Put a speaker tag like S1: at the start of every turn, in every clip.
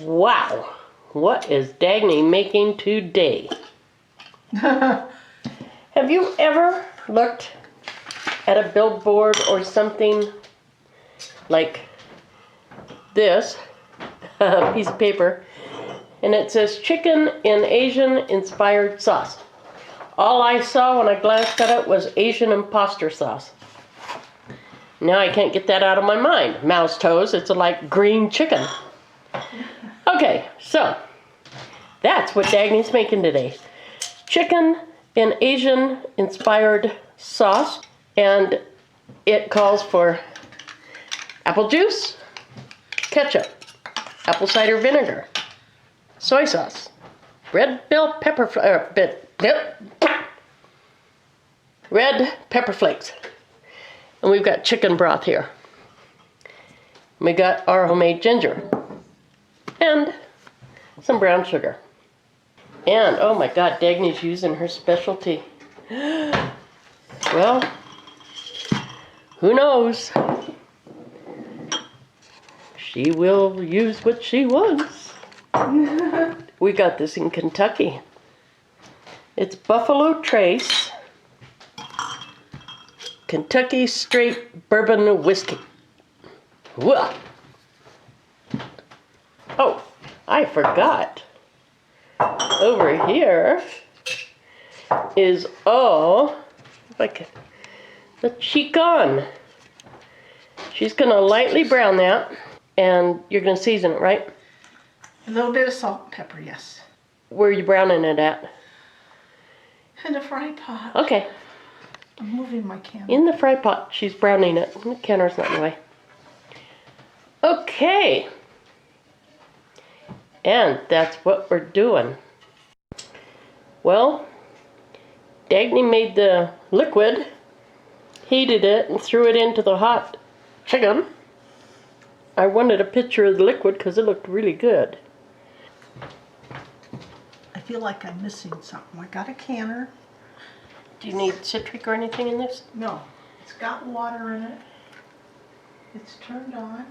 S1: Wow, what is Dagny making today? Have you ever looked at a billboard or something like this, a piece of paper, and it says chicken in Asian inspired sauce? All I saw when I glanced at it was Asian imposter sauce. Now I can't get that out of my mind. Mouse toes, it's like green chicken. Okay, so that's what Dagny's making today. Chicken in Asian inspired sauce, and it calls for apple juice, ketchup, apple cider vinegar, soy sauce, red pepper flakes, and we've got chicken broth here. We got our homemade ginger and some brown sugar. And oh my God, Dagny's using her specialty. Well, who knows? She will use what she wants. We got this in Kentucky. It's Buffalo Trace Kentucky Straight Bourbon Whiskey. Whoa. Oh, I forgot. Over here is all like the chicken. She's gonna lightly brown that, and you're gonna season it, right?
S2: A little bit of salt and pepper, yes.
S1: Where are you browning it at?
S2: In the fry pot.
S1: Okay.
S2: I'm moving my canner.
S1: In the fry pot, she's browning it. The canner's not in the way. Okay. And that's what we're doing. Well, Dagny made the liquid, heated it, and threw it into the hot chicken. I wanted a picture of the liquid because it looked really good.
S2: I feel like I'm missing something. I got a canner.
S1: Do you need citric or anything in this?
S2: No, it's got water in it. It's turned on.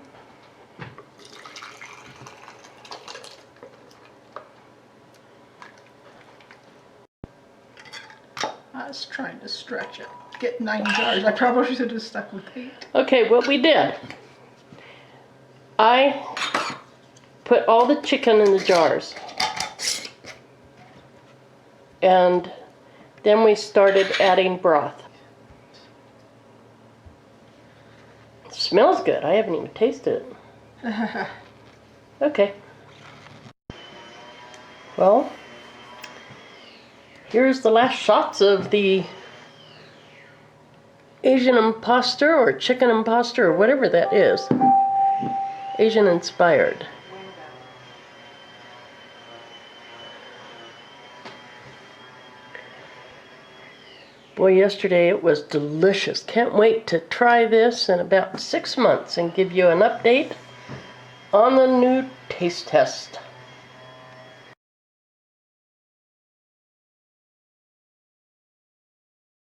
S2: I was trying to stretch it. Get 9 jars. I probably should have stuck with 8.
S1: Okay, what we did, I put all the chicken in the jars. And then we started adding broth. It smells good. I haven't even tasted it. Okay. Well, here's the last shots of the Asian imposter or chicken imposter or whatever that is. Asian inspired. Boy, yesterday it was delicious. Can't wait to try this in about 6 months and give you an update on the new taste test.